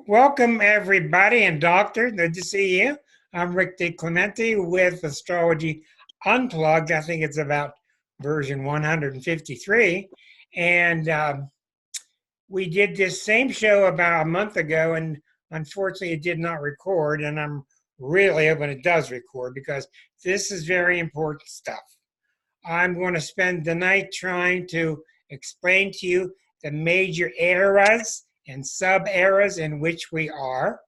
Welcome, everybody, and doctor. Good to see you. I'm Rick DiClemente with Astrology Unplugged. I think it's about version 153. And we did this same show about a month ago, and unfortunately, it did not record. And I'm really hoping it does record because this is very important stuff. I'm going to spend the night trying to explain to you the major eras and sub-eras in which we are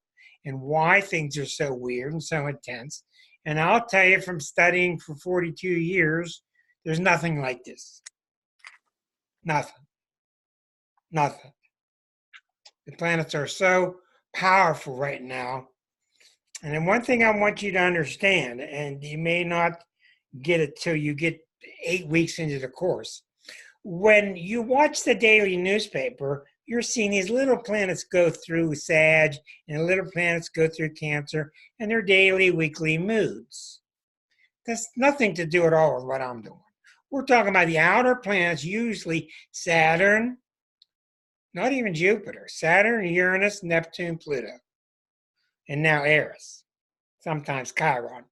and why things are so weird and so intense. And I'll tell you from studying for 42 years, there's nothing like this. Nothing. Nothing. The planets are so powerful right now. And then one thing I want you to understand, and you may not get it till you get 8 weeks into the course. When you watch the daily newspaper, you're seeing these little planets go through Sag and little planets go through Cancer and their daily, weekly moods. That's nothing to do at all with what I'm doing. We're talking about the outer planets, usually Saturn, not even Jupiter, Saturn, Uranus, Neptune, Pluto, and now Eris, sometimes Chiron.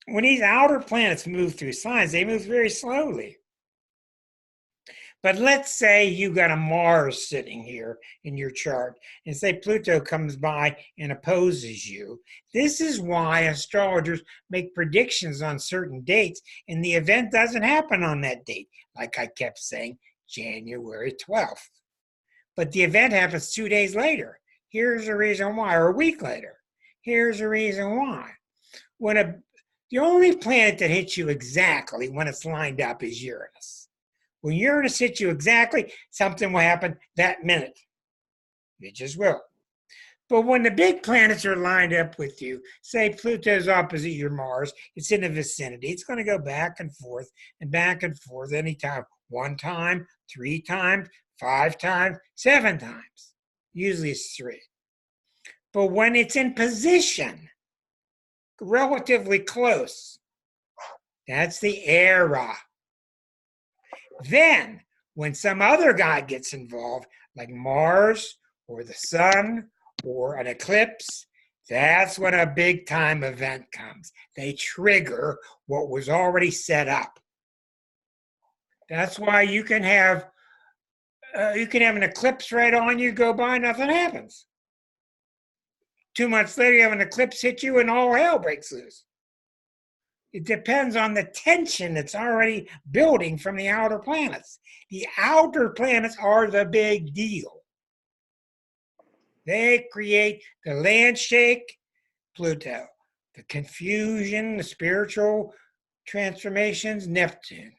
When these outer planets move through signs, they move very slowly. But let's say you got a Mars sitting here in your chart, and say Pluto comes by and opposes you. This is why astrologers make predictions on certain dates, and the event doesn't happen on that date. Like I kept saying, January 12th. But the event happens 2 days later. Here's the reason why, or a week later. Here's the reason why. The only planet that hits you exactly when it's lined up is Uranus. When Uranus hits you exactly, something will happen that minute. It just will. But when the big planets are lined up with you, say Pluto's opposite your Mars, it's in the vicinity, it's going to go back and forth anytime. 1 time, 3 times, 5 times, 7 times. Usually it's 3. But when it's in position, relatively close, that's the era. Then, when some other guy gets involved, like Mars or the sun or an eclipse, that's when a big time event comes. They trigger what was already set up. That's why you can have an eclipse right on you, go by, nothing happens. 2 months later, you have an eclipse hit you and all hell breaks loose. It depends on the tension that's already building from the outer planets. The outer planets are the big deal. They create the land shake, Pluto, the confusion, the spiritual transformations, Neptune,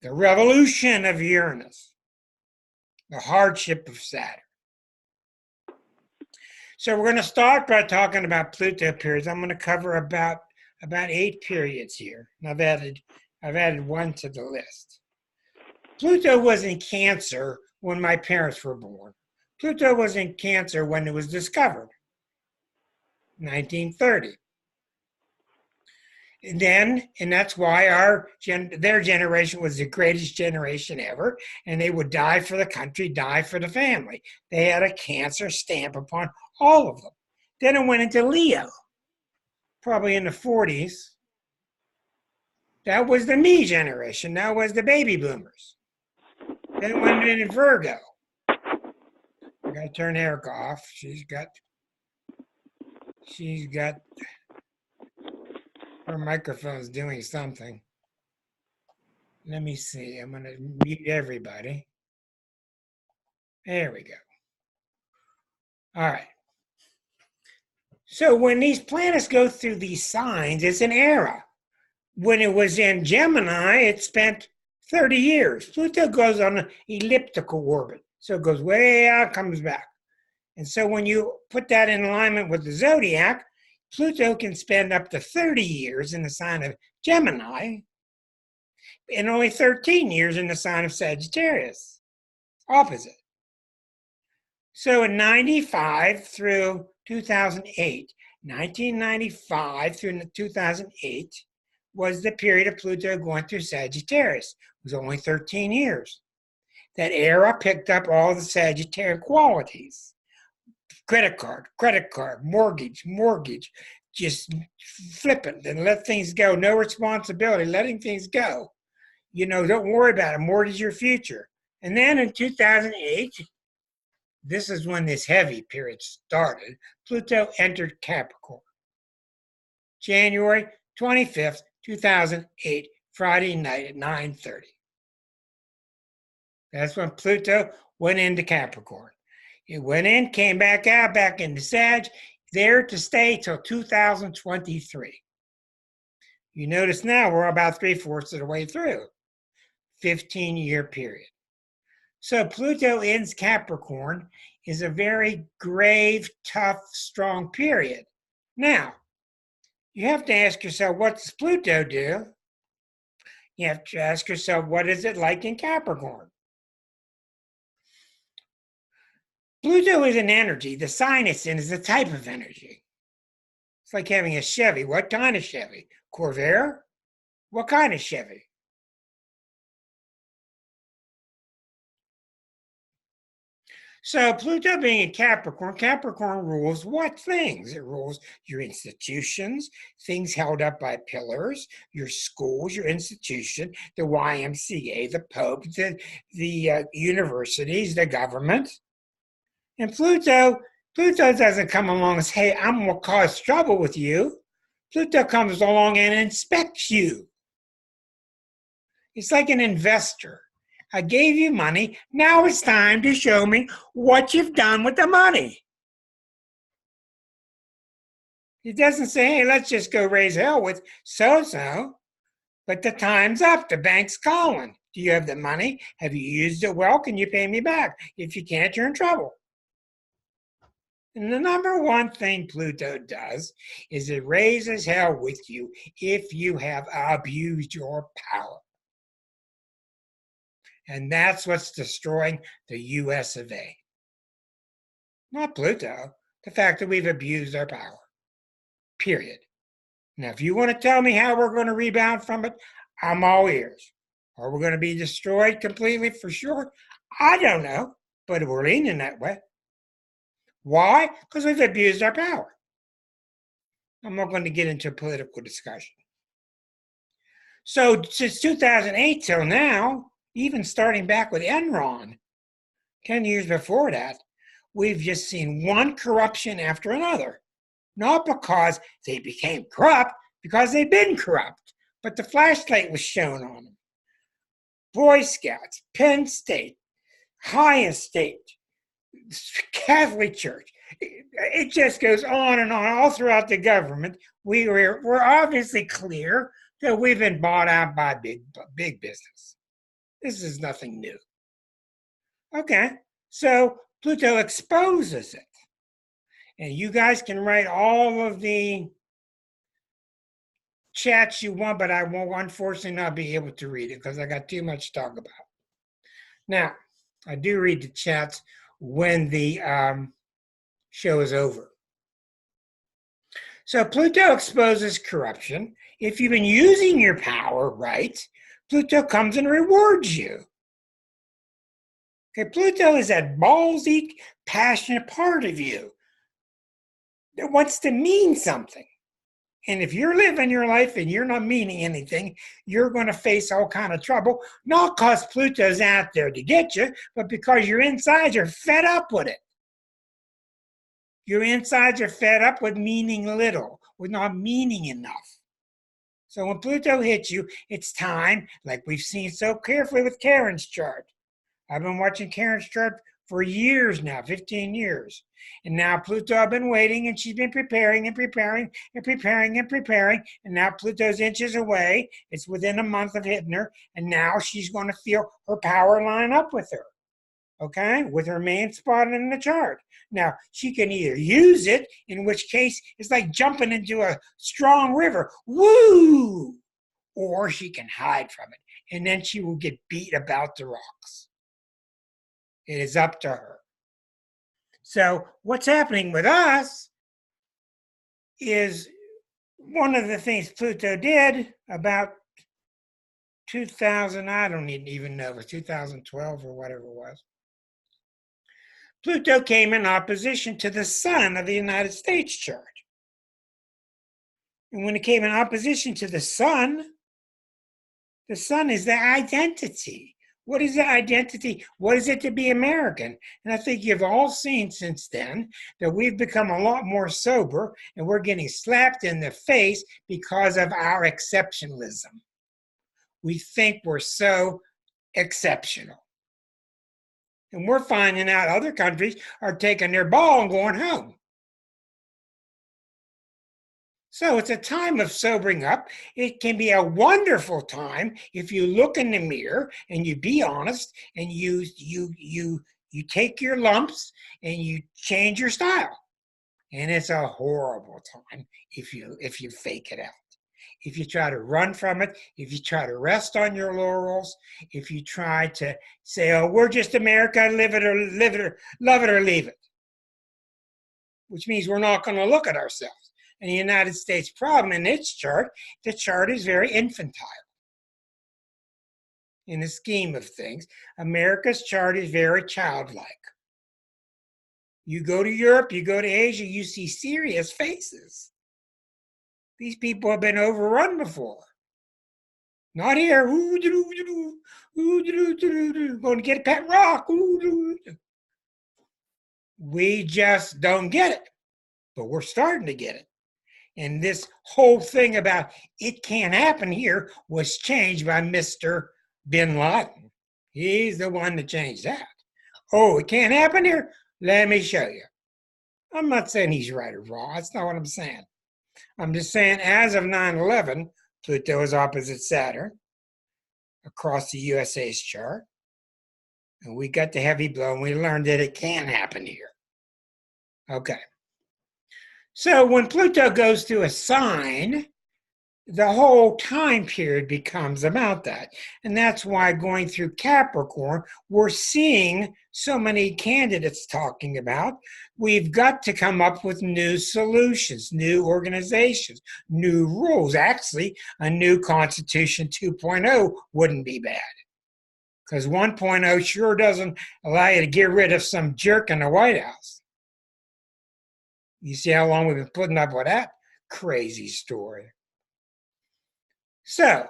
the revolution of Uranus, the hardship of Saturn. So we're going to start by talking about Pluto periods. I'm going to cover about 8 periods here. And I've added 1 to the list. Pluto was in Cancer when my parents were born. Pluto was in Cancer when it was discovered, 1930. And that's why their generation was the greatest generation ever, and they would die for the country, die for the family. They had a Cancer stamp upon all of them. Then it went into Leo, probably in the 40s. That was the me generation. That was the baby boomers. Then it went into Virgo. I gotta turn Erica off. She's got her microphone's doing something. Let me see. I'm gonna mute everybody. There we go. All right. So when these planets go through these signs, it's an era. When it was in Gemini, it spent 30 years. Pluto goes on an elliptical orbit. So it goes way out, comes back. And so when you put that in alignment with the zodiac, Pluto can spend up to 30 years in the sign of Gemini and only 13 years in the sign of Sagittarius. Opposite. So in 95 through 2008, 1995 through 2008 was the period of Pluto going through Sagittarius. It was only 13 years. That era picked up all the Sagittarian qualities. credit card, mortgage, just flip it and let things go. No responsibility, letting things go. Don't worry about it. Mortgage your future. And then in 2008, this is when this heavy period started. Pluto entered Capricorn. January 25th, 2008, Friday night at 9:30. That's when Pluto went into Capricorn. It went in, came back out, back into Sag, there to stay till 2023. You notice now we're about 3/4 of the way through. 15-year period. So Pluto ends Capricorn is a very grave, tough, strong period. Now, you have to ask yourself, what does Pluto do? You have to ask yourself, what is it like in Capricorn? Pluto is an energy. The sign it's in is a type of energy. It's like having a Chevy. What kind of Chevy? Corvair? What kind of Chevy? So Pluto being in Capricorn rules what things? It rules your institutions, things held up by pillars, your schools, your institution, the YMCA, the Pope, the universities, the government. And Pluto doesn't come along and say, hey, I'm going to cause trouble with you. Pluto comes along and inspects you. It's like an investor. I gave you money. Now it's time to show me what you've done with the money. It doesn't say, hey, let's just go raise hell with so-so. But the time's up. The bank's calling. Do you have the money? Have you used it well? Can you pay me back? If you can't, you're in trouble. And the number one thing Pluto does is it raises hell with you if you have abused your power. And that's what's destroying the US of A. Not Pluto, the fact that we've abused our power. Period. Now, if you want to tell me how we're going to rebound from it, I'm all ears. Are we going to be destroyed completely for sure? I don't know, but we're leaning that way. Why? Because we've abused our power. I'm not going to get into a political discussion. So since 2008 till now, even starting back with Enron, 10 years before that, we've just seen one corruption after another. Not because they became corrupt, because they've been corrupt. But the flashlight was shown on them. Boy Scouts, Penn State, High Estate, Catholic Church. It just goes on and on all throughout the government. We're obviously clear that we've been bought out by big business. This is nothing new. Okay, so Pluto exposes it. And you guys can write all of the chats you want, but I won't, unfortunately, not be able to read it because I got too much to talk about. Now, I do read the chats when the show is over. So Pluto exposes corruption. If you've been using your power right, Pluto comes and rewards you. Okay, Pluto is that ballsy, passionate part of you that wants to mean something. And if you're living your life and you're not meaning anything, you're going to face all kind of trouble, not because Pluto's out there to get you, but because your insides are fed up with it. Your insides are fed up with meaning little, with not meaning enough. So when Pluto hits you, it's time, like we've seen so carefully with Karen's chart. I've been watching Karen's chart for years now, 15 years. And now Pluto, I've been waiting, and she's been preparing and preparing and preparing and preparing. And now Pluto's inches away. It's within a month of hitting her. And now she's going to feel her power line up with her. Okay? With her main spot in the chart. Now, she can either use it, in which case it's like jumping into a strong river. Woo! Or she can hide from it. And then she will get beat about the rocks. It is up to her. So what's happening with us is one of the things Pluto did about 2000, I don't even know, it was 2012 or whatever it was. Pluto came in opposition to the sun of the United States chart. And when it came in opposition to the sun is the identity. What is the identity? What is it to be American? And I think you've all seen since then that we've become a lot more sober and we're getting slapped in the face because of our exceptionalism. We think we're so exceptional. And we're finding out other countries are taking their ball and going home. So it's a time of sobering up. It can be a wonderful time if you look in the mirror and you be honest and you take your lumps and you change your style. And it's a horrible time if you fake it out. If you try to run from it, if you try to rest on your laurels, if you try to say, "Oh, we're just America, live it or love it or leave it," which means we're not going to look at ourselves. And the United States problem in its chart, the chart is very infantile. In the scheme of things, America's chart is very childlike. You go to Europe, you go to Asia, you see serious faces. These people have been overrun before. Not here. Going to get a pet rock. We just don't get it. But we're starting to get it. And this whole thing about it can't happen here was changed by Mr. Bin Laden. He's the one that changed that. Oh, it can't happen here? Let me show you. I'm not saying he's right or wrong. That's not what I'm saying. I'm just saying as of 9/11, Pluto is opposite Saturn across the USA's chart. And we got the heavy blow and we learned that it can happen here. Okay. So when Pluto goes through a sign, the whole time period becomes about that. And that's why going through Capricorn, we're seeing so many candidates talking about, we've got to come up with new solutions, new organizations, new rules. Actually, a new Constitution 2.0 wouldn't be bad. Because 1.0 sure doesn't allow you to get rid of some jerk in the White House. You see how long we've been putting up with that crazy story. So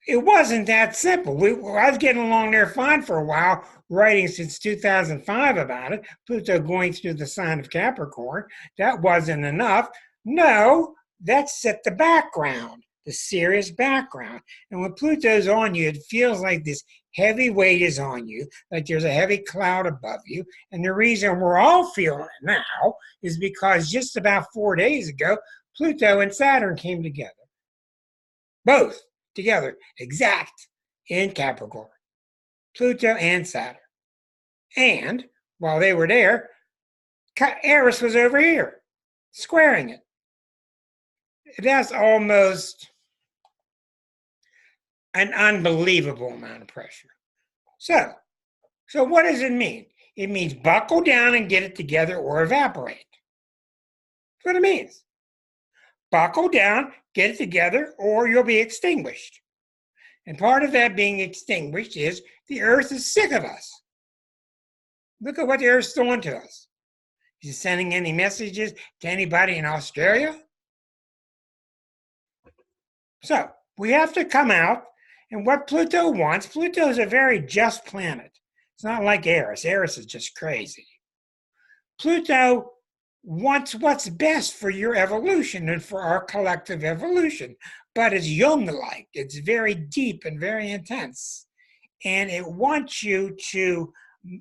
it wasn't that simple. I was getting along there fine for a while, writing since 2005 about it, Pluto going through the sign of Capricorn. That wasn't enough. No, that set the background, the serious background. And when Pluto's on you, it feels like this heavy weight is on you, like there's a heavy cloud above you. And the reason we're all feeling it now is because just about 4 days ago, Pluto and Saturn came together. Both together, exact in Capricorn. Pluto and Saturn. And while they were there, Eris was over here, squaring it. That's almost an unbelievable amount of pressure. So what does it mean? It means buckle down and get it together or evaporate. That's what it means. Buckle down, get it together, or you'll be extinguished. And part of that being extinguished is the Earth is sick of us. Look at what the Earth's doing to us. Is it sending any messages to anybody in Australia? So we have to come out. And what Pluto wants, Pluto is a very just planet. It's not like Eris. Eris is just crazy. Pluto wants what's best for your evolution and for our collective evolution. But it's Jung-like. It's very deep and very intense. And it wants you to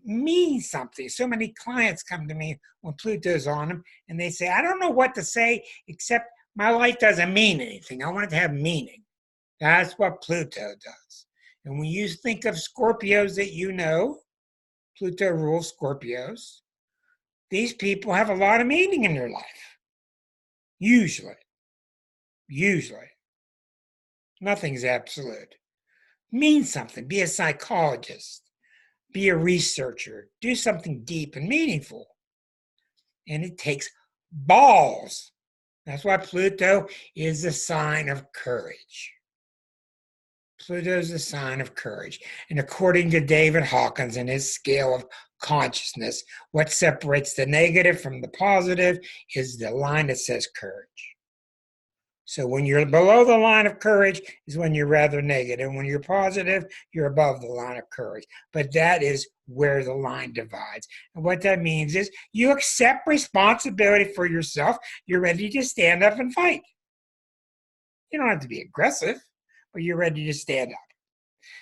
mean something. So many clients come to me when Pluto's on them, and they say, I don't know what to say, except my life doesn't mean anything. I want it to have meaning. That's what Pluto does. And when you think of Scorpios that you know, Pluto rules Scorpios, these people have a lot of meaning in their life. Usually. Nothing's absolute. Mean something. Be a psychologist. Be a researcher. Do something deep and meaningful. And it takes balls. That's why Pluto is a sign of courage. Pluto is a sign of courage. And according to David Hawkins and his scale of consciousness. What separates the negative from the positive is the line that says courage. So when you're below the line of courage is when you're rather negative. When you're positive, you're above the line of courage. But that is where the line divides. And what that means is you accept responsibility for yourself. You're ready to stand up and fight. You don't have to be aggressive, but you're ready to stand up.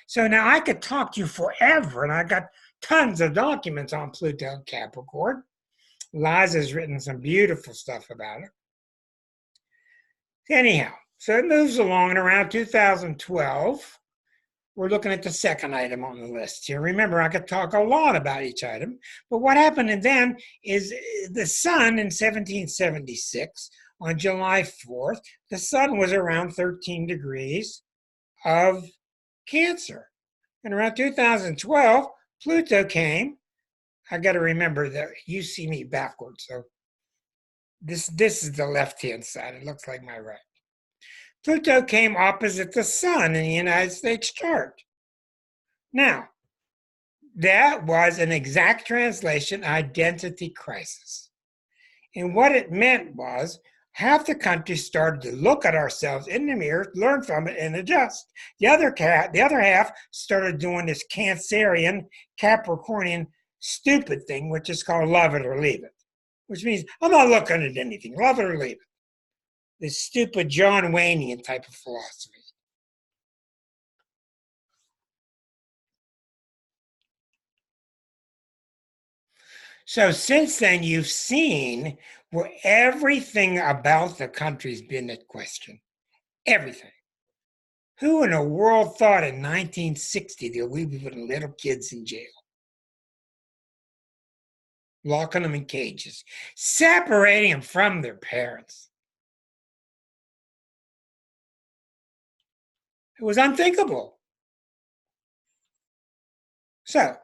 So now I could talk to you forever, and I got tons of documents on Pluto and Capricorn. Liza's written some beautiful stuff about it. Anyhow, so it moves along, and around 2012, we're looking at the second item on the list here. Remember, I could talk a lot about each item, but what happened then is the sun in 1776, on July 4th, the sun was around 13 degrees of Cancer. And around 2012, Pluto came. I got to remember that you see me backwards, so this is the left-hand side. It looks like my right. Pluto came opposite the sun in the United States chart. Now, that was an exact translation, identity crisis. And what it meant was half the country started to look at ourselves in the mirror, learn from it, and adjust. The other half started doing this Cancerian, Capricornian, stupid thing, which is called love it or leave it. Which means I'm not looking at anything. Love it or leave it. This stupid John Waynian type of philosophy. So since then, you've seen where everything about the country's been at question. Everything. Who in the world thought in 1960 that we'd be putting little kids in jail? Locking them in cages, separating them from their parents. It was unthinkable. So,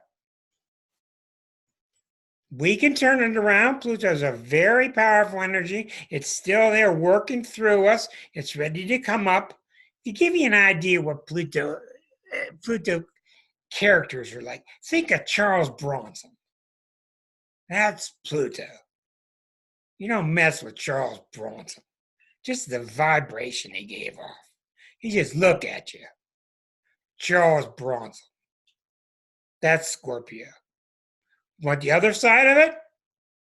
we can turn it around. Pluto's a very powerful energy. It's still there working through us. It's ready to come up. To give you an idea what Pluto characters are like, think of Charles Bronson. That's Pluto. You don't mess with Charles Bronson. Just the vibration he gave off. He just look at you. Charles Bronson. That's Scorpio. Want the other side of it?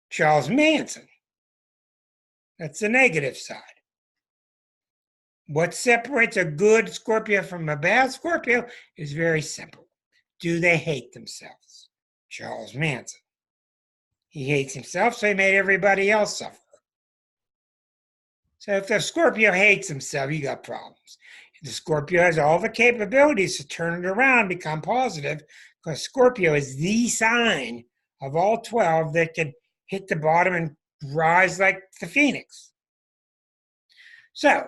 Charles Manson. That's the negative side. What separates a good Scorpio from a bad Scorpio is very simple. Do they hate themselves? Charles Manson. He hates himself, so he made everybody else suffer. So if the Scorpio hates himself, you got problems. The Scorpio has all the capabilities to turn it around and become positive, because Scorpio is the sign of all 12 that can hit the bottom and rise like the phoenix. So,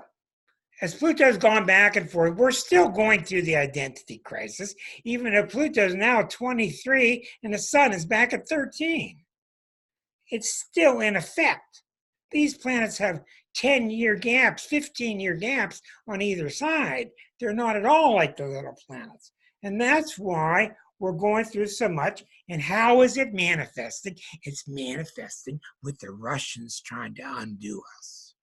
as Pluto's gone back and forth, we're still going through the identity crisis, even though Pluto's now 23 and the sun is back at 13. It's still in effect. These planets have 10-year gaps, 15-year gaps on either side. They're not at all like the little planets. And that's why we're going through so much. And how is it manifesting? It's manifesting with the Russians trying to undo us.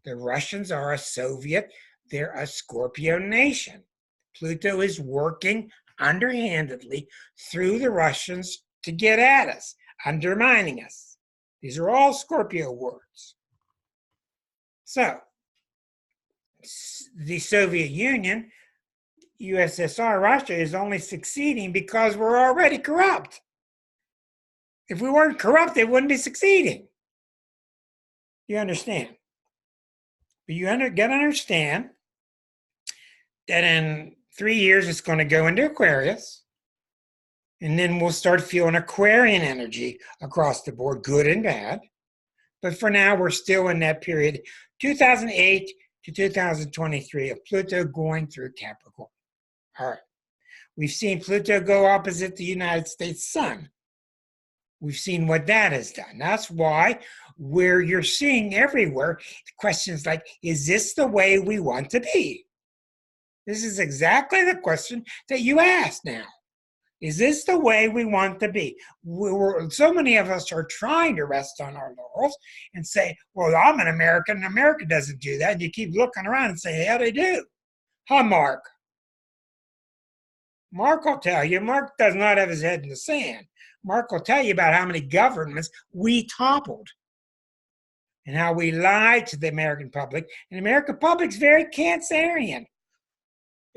The Russians are a Soviet, they're a Scorpio nation. Pluto is working underhandedly through the Russians to get at us, undermining us. These are all Scorpio words. So, the Soviet Union, USSR, Russia is only succeeding because we're already corrupt. If we weren't corrupt, they wouldn't be succeeding. You understand? But you got to understand that in 3 years, it's going to go into Aquarius. And then we'll start feeling Aquarian energy across the board, good and bad. But for now, we're still in that period, 2008 to 2023, of Pluto going through Capricorn. All right. We've seen Pluto go opposite the United States sun. We've seen what that has done. That's why where you're seeing everywhere questions like, is this the way we want to be? This is exactly the question that you ask now. Is this the way we want to be? So many of us are trying to rest on our laurels and say, well, I'm an American, and America doesn't do that. And you keep looking around and say, yeah, they do. Huh, Mark? Mark will tell you. Mark does not have his head in the sand. Mark will tell you about how many governments we toppled and how we lied to the American public. And the American public's very Cancerian.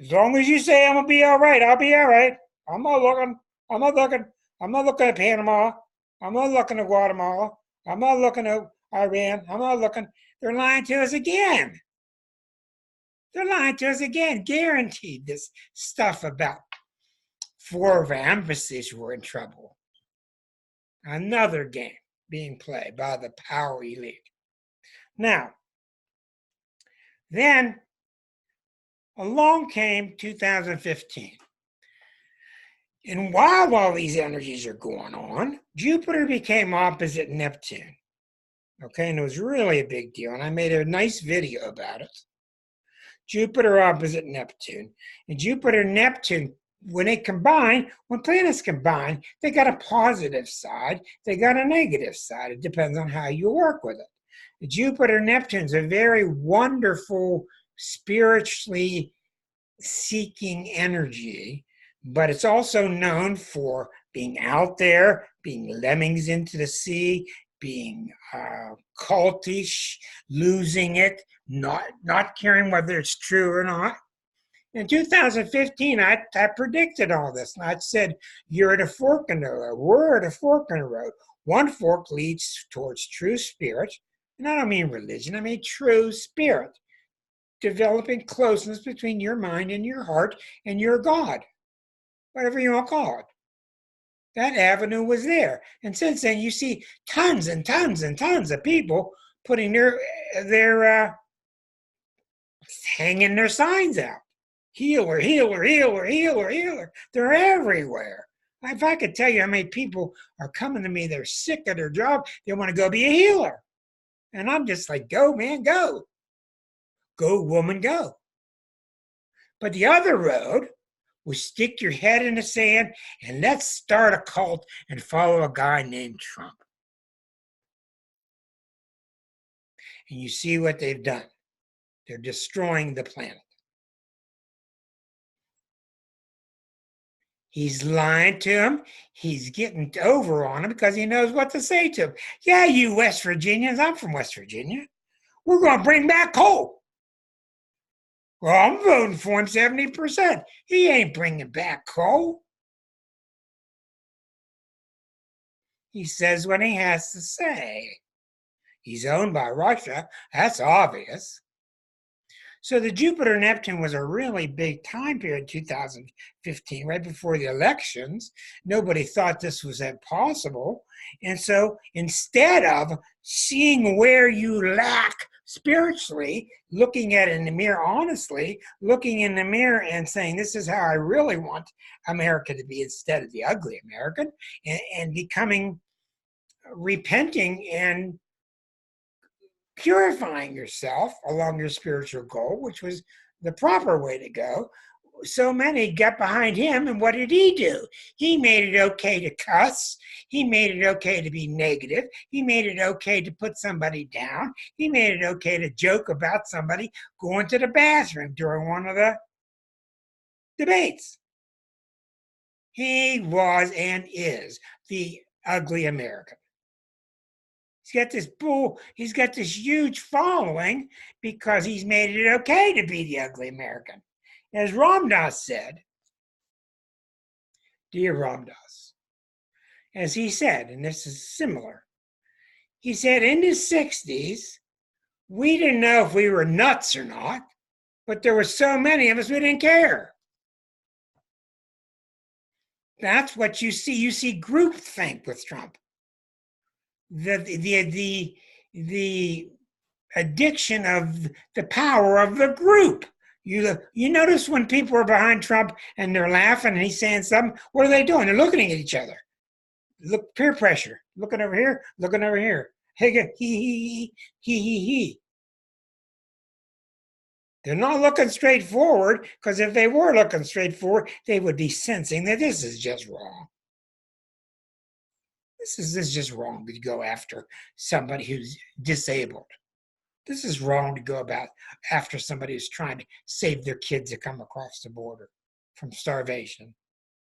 As long as you say I'm gonna be all right, I'll be all right. I'm not looking. I'm not looking. I'm not looking at Panama. I'm not looking at Guatemala. I'm not looking at Iran. I'm not looking. They're lying to us again. They're lying to us again. Guaranteed this stuff about four of our embassies were in trouble. Another game being played by the power elite. Now, then along came 2015. And while all these energies are going on, Jupiter became opposite Neptune. Okay, and it was really a big deal. And I made a nice video about it. Jupiter opposite Neptune. And Jupiter and Neptune, when they combine, when planets combine, they got a positive side, they got a negative side. It depends on how you work with it. Jupiter Neptune is a very wonderful, spiritually seeking energy, but it's also known for being out there, being lemmings into the sea, being cultish, losing it, not caring whether it's true or not. In 2015, I predicted all this, and I said, you're at a fork in the road. We're at a fork in the road. One fork leads towards true spirit, and I don't mean religion, I mean true spirit, developing closeness between your mind and your heart and your God, whatever you want to call it. That avenue was there. And since then, you see tons and tons and tons of people putting their hanging their signs out. Healer, healer, healer, healer, healer. They're everywhere. If I could tell you how many people are coming to me, they're sick of their job, they want to go be a healer. And I'm just like, go, man, go. Go, woman, go. But the other road was stick your head in the sand and let's start a cult and follow a guy named Trump. And you see what they've done. They're destroying the planet. He's lying to him. He's getting over on him because he knows what to say to him. Yeah, you West Virginians, I'm from West Virginia. We're going to bring back coal. Well, I'm voting for him 70%. He ain't bringing back coal. He says what he has to say. He's owned by Russia. That's obvious. So the Jupiter-Neptune was a really big time period, 2015, right before the elections. Nobody thought this was impossible. And so instead of seeing where you lack spiritually, looking at it in the mirror honestly, looking in the mirror and saying, this is how I really want America to be instead of the ugly American, and becoming, repenting and purifying yourself along your spiritual goal, which was the proper way to go. So many got behind him, and what did he do? He made it okay to cuss. He made it okay to be negative. He made it okay to put somebody down. He made it okay to joke about somebody going to the bathroom during one of the debates. He was and is the ugly American. He's got this huge following because he's made it okay to be the ugly American. As Ram Dass said, dear Ram Dass, as he said, and this is similar, he said in the 60s, we didn't know if we were nuts or not, but there were so many of us we didn't care. That's what you see. You see groupthink with Trump. The addiction of the power of the group. You notice when people are behind Trump and they're laughing and he's saying something, what are they doing? They're looking at each other. Look, peer pressure. Looking over here, looking over here. Hey, he. They're not looking straight forward, because if they were looking straight forward, they would be sensing that this is just wrong. This is just wrong to go after somebody who's disabled. This is wrong to go about after somebody who's trying to save their kids to come across the border from starvation.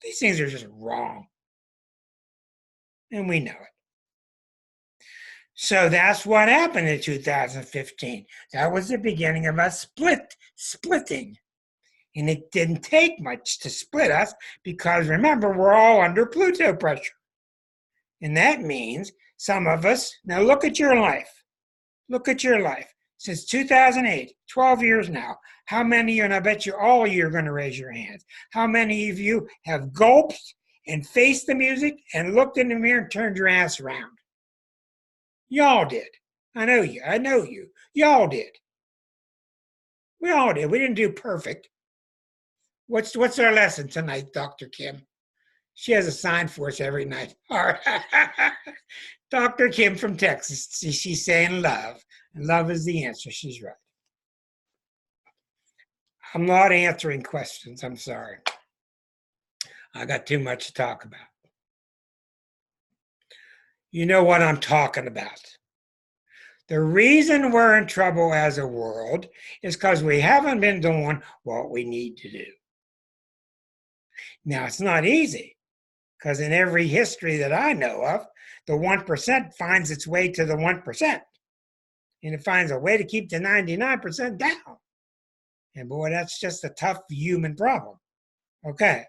These things are just wrong. And we know it. So that's what happened in 2015. That was the beginning of us splitting. And it didn't take much to split us because remember, we're all under Pluto pressure. And that means some of us, now look at your life. Look at your life. Since 2008, 12 years now, how many of you, and I bet you all of you are going to raise your hands, how many of you have gulped and faced the music and looked in the mirror and turned your ass around? Y'all did. I know you. I know you. Y'all did. We all did. We didn't do perfect. What's our lesson tonight, Dr. Kim? She has a sign for us every night. All right. Dr. Kim from Texas. She's saying love. And love is the answer. She's right. I'm not answering questions. I'm sorry. I got too much to talk about. You know what I'm talking about. The reason we're in trouble as a world is because we haven't been doing what we need to do. Now, it's not easy, because in every history that I know of, the 1% finds its way to the 1%. And it finds a way to keep the 99% down. And boy, that's just a tough human problem. Okay.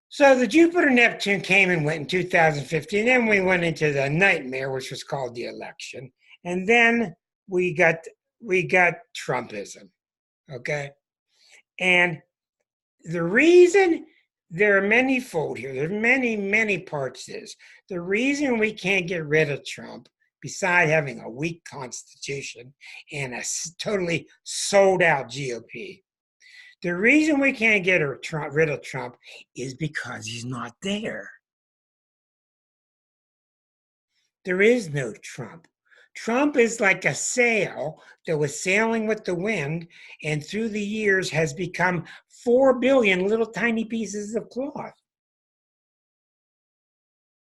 So the Jupiter-Neptune came and went in 2015. Then we went into the nightmare, which was called the election. And then we got Trumpism. Okay. And the reason, there are many-fold here. There's many parts to this. The reason we can't get rid of Trump, beside having a weak constitution and a totally sold-out GOP, the reason we can't get rid of Trump is because he's not there. There is no Trump. Trump is like a sail that was sailing with the wind and through the years has become 4 billion little tiny pieces of cloth.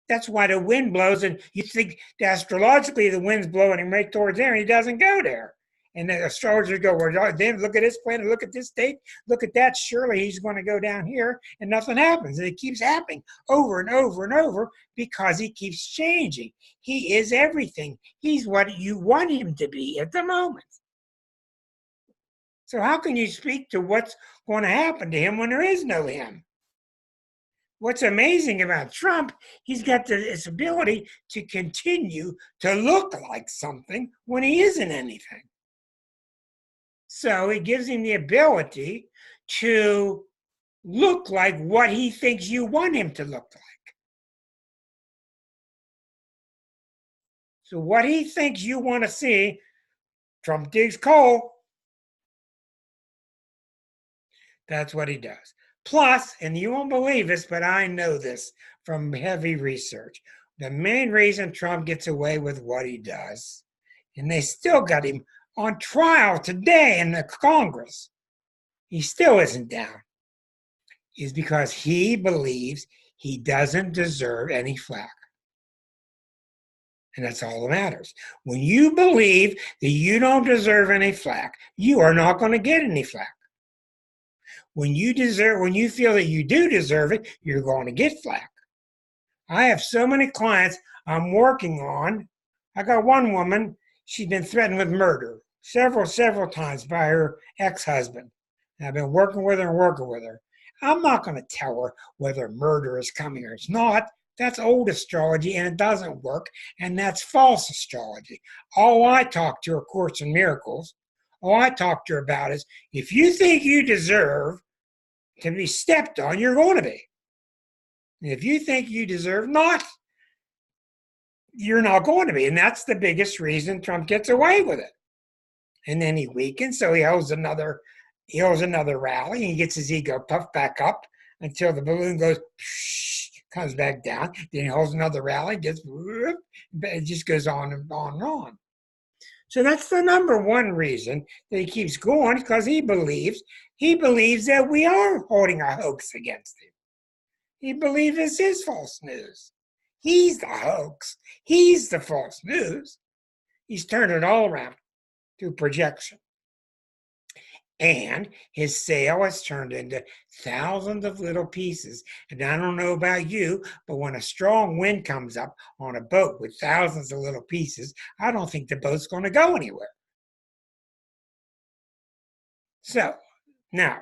That's why the wind blows, and you think astrologically the wind's blowing him right towards there, and he doesn't go there. And the astrologers go, well, then look at this planet, look at this date, look at that. Surely he's going to go down here, and nothing happens. And it keeps happening over and over and over because he keeps changing. He is everything. He's what you want him to be at the moment. So how can you speak to what's going to happen to him when there is no him? What's amazing about Trump, he's got this ability to continue to look like something when he isn't anything. So it gives him the ability to look like what he thinks you want him to look like. So what he thinks you want to see, Trump digs coal. That's what he does. Plus, and you won't believe this, but I know this from heavy research, the main reason Trump gets away with what he does, and they still got him on trial today in the Congress, he still isn't down, is because he believes he doesn't deserve any flack. And that's all that matters. When you believe that you don't deserve any flack, you are not going to get any flack. When you feel that you do deserve it, you're going to get flack. I have so many clients I'm working on. I got one woman, she's been threatened with murder several times by her ex-husband. And I've been working with her. I'm not going to tell her whether murder is coming or it's not. That's old astrology and it doesn't work. And that's false astrology. All I talk to her, Course in Miracles, all I talk to her about is, if you think you deserve to be stepped on, you're going to be. And if you think you deserve not, you're not going to be. And that's the biggest reason Trump gets away with it. And then he weakens, so he holds another rally, and he gets his ego puffed back up until the balloon goes, comes back down. Then he holds another rally, it just goes on and on and on. So that's the number one reason that he keeps going, because he believes that we are holding a hoax against him. He believes it's his false news. He's the hoax. He's the false news. He's turned it all around through projection. And his sail has turned into thousands of little pieces. And I don't know about you, but when a strong wind comes up on a boat with thousands of little pieces, I don't think the boat's going to go anywhere. So now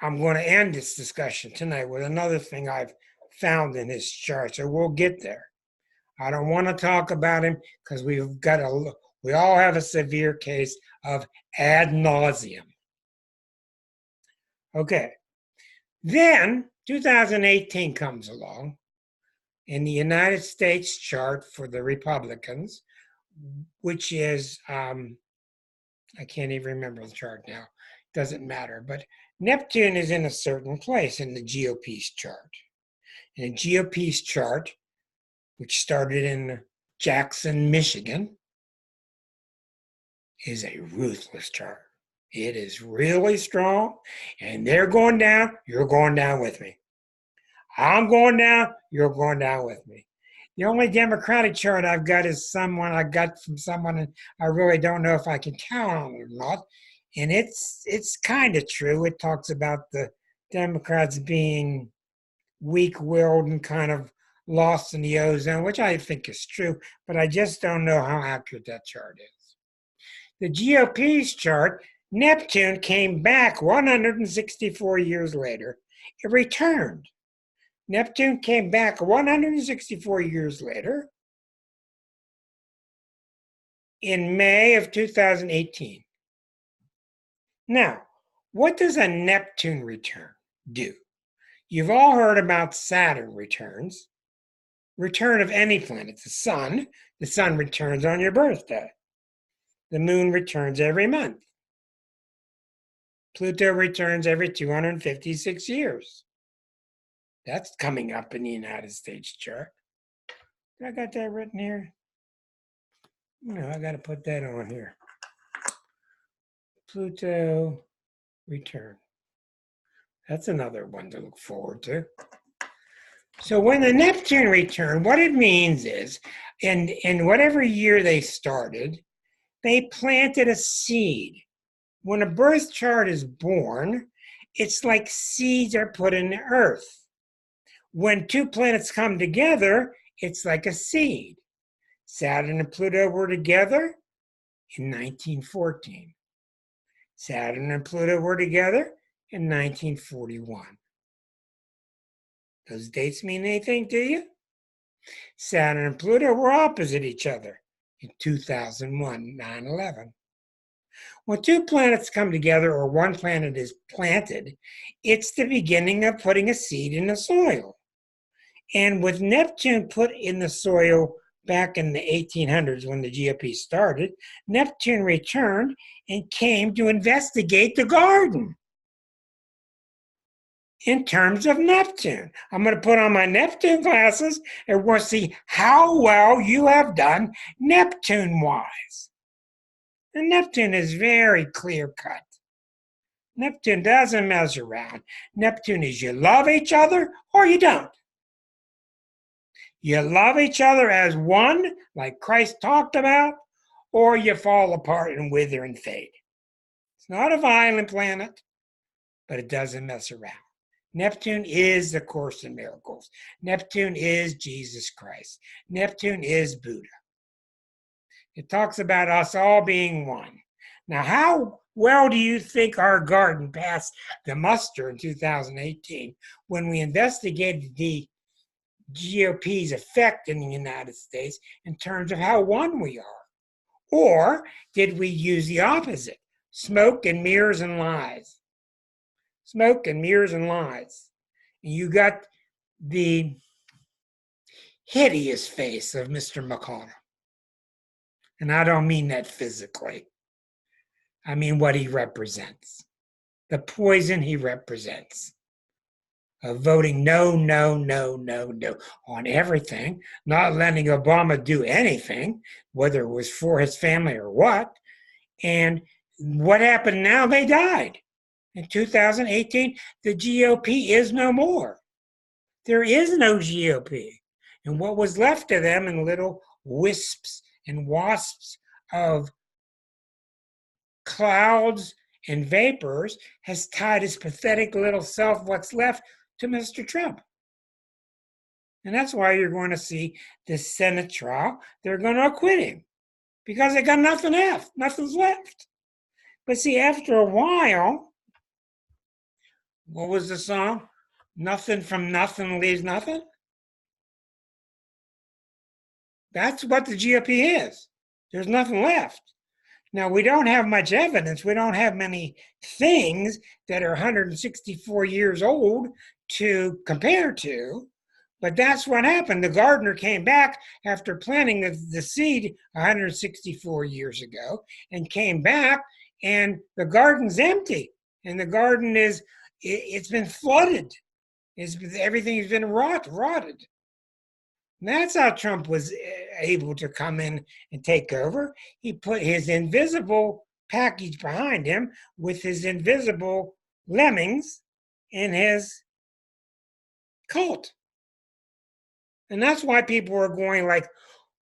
I'm going to end this discussion tonight with another thing I've found in his chart. So we'll get there. I don't want to talk about him because we all have a severe case of ad nauseum. Okay. Then 2018 comes along, in the United States chart for the Republicans, which is, I can't even remember the chart now. Doesn't matter. But Neptune is in a certain place in the GOP's chart. In the GOP's chart, which started in Jackson, Michigan, is a ruthless chart. It is really strong, and they're going down, you're going down with me. I'm going down, you're going down with me. The only Democratic chart I've got is someone I got from someone, and I really don't know if I can count on it or not. And it's kind of true. It talks about the Democrats being weak-willed and kind of lost in the ozone, which I think is true, but I just don't know how accurate that chart is. The GOP's chart, Neptune came back 164 years later. It returned. Neptune came back 164 years later in May of 2018. Now, what does a Neptune return do? You've all heard about Saturn returns. Return of any planet. The sun returns on your birthday. The moon returns every month. Pluto returns every 256 years. That's coming up in the United States chart. I got that written here. No, I got to put that on here. Pluto return. That's another one to look forward to. So when the Neptune return, what it means is, in whatever year they started, they planted a seed. When a birth chart is born, it's like seeds are put in the earth. When two planets come together, it's like a seed. Saturn and Pluto were together in 1914. Saturn and Pluto were together in 1941. Those dates mean anything to you? Saturn and Pluto were opposite each other in 2001, 9/11. When two planets come together or one planet is planted, it's the beginning of putting a seed in the soil. And with Neptune put in the soil back in the 1800s when the GOP started, Neptune returned and came to investigate the garden. In terms of Neptune, I'm going to put on my Neptune glasses and we'll see how well you have done Neptune-wise. And Neptune is very clear-cut. Neptune doesn't mess around. Neptune is you love each other or you don't. You love each other as one, like Christ talked about, or you fall apart and wither and fade. It's not a violent planet, but it doesn't mess around. Neptune is the Course in Miracles. Neptune is Jesus Christ. Neptune is Buddha. It talks about us all being one. Now, how well do you think our garden passed the muster in 2018 when we investigated the GOP's effect in the United States in terms of how one we are? Or did we use the opposite? Smoke and mirrors and lies. Smoke and mirrors and lies. And you got the hideous face of Mr. McConnell. And I don't mean that physically. I mean what he represents. The poison he represents. of voting no, no, no, no, no on everything, not letting Obama do anything, whether it was for his family or what. And what happened now? They died. In 2018, the GOP is no more. There is no GOP. And what was left of them in little wisps and wasps of clouds and vapors has tied his pathetic little self, what's left, to Mr. Trump. And that's why you're going to see this Senate trial. They're going to acquit him because they got nothing left. Nothing's left. But see, after a while, what was the song? Nothing from nothing leaves nothing. That's what the GOP is. There's nothing left. Now, we don't have much evidence. We don't have many things that are 164 years old to compare to, but that's what happened. The gardener came back after planting the seed 164 years ago and came back, and the garden's empty. And the garden it's been flooded. Everything's been rotted. And that's how Trump was able to come in and take over. He put his invisible package behind him with his invisible lemmings in his cult. And that's why people are going like,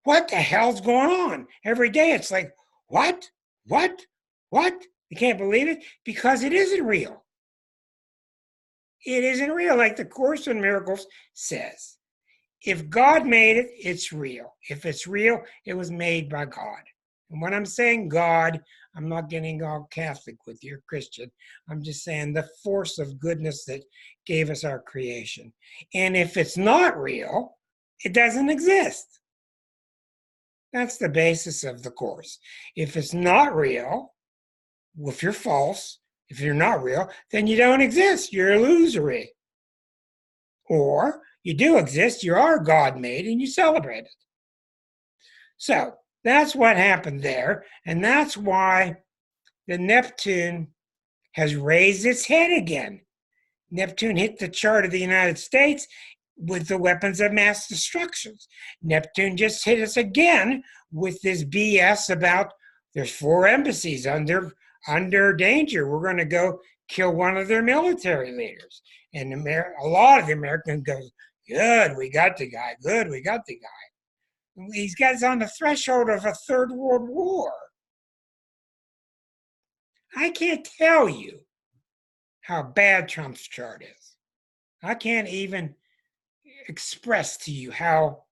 what the hell's going on? Every day it's like, what? You can't believe it because it isn't real. It isn't real, like the Course in Miracles says. If God made it, it's real. If it's real, it was made by God. And when I'm saying God, I'm not getting all Catholic with you, Christian. I'm just saying the force of goodness that gave us our creation. And if it's not real, it doesn't exist. That's the basis of the Course. If it's not real, if you're false, if you're not real, then you don't exist. You're illusory. Or you do exist, you are God-made, and you celebrate it. So that's what happened there, and that's why the Neptune has raised its head again. Neptune hit the chart of the United States with the weapons of mass destruction. Neptune just hit us again with this BS about there's 4 embassies under danger. We're going to go kill one of their military leaders. And a lot of the Americans go, good, we got the guy. Good, we got the guy. He's got on the threshold of a third world war. I can't tell you how bad Trump's chart is. I can't even express to you how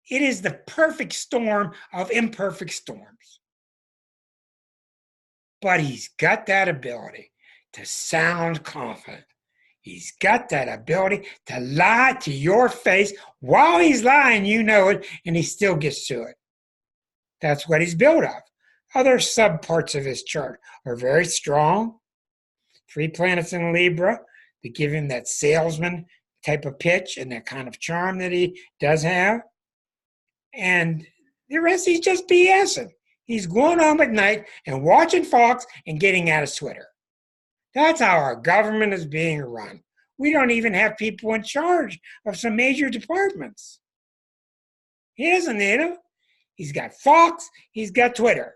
it is the perfect storm of imperfect storms. But he's got that ability to sound confident. He's got that ability to lie to your face. While he's lying, you know it, and he still gets to it. That's what he's built of. Other subparts of his chart are very strong. 3 planets in Libra that give him that salesman type of pitch and that kind of charm that he does have. And the rest, he's just BSing. He's going home at night and watching Fox and getting out of Twitter. That's how our government is being run. We don't even have people in charge of some major departments. He doesn't need them. He's got Fox. He's got Twitter.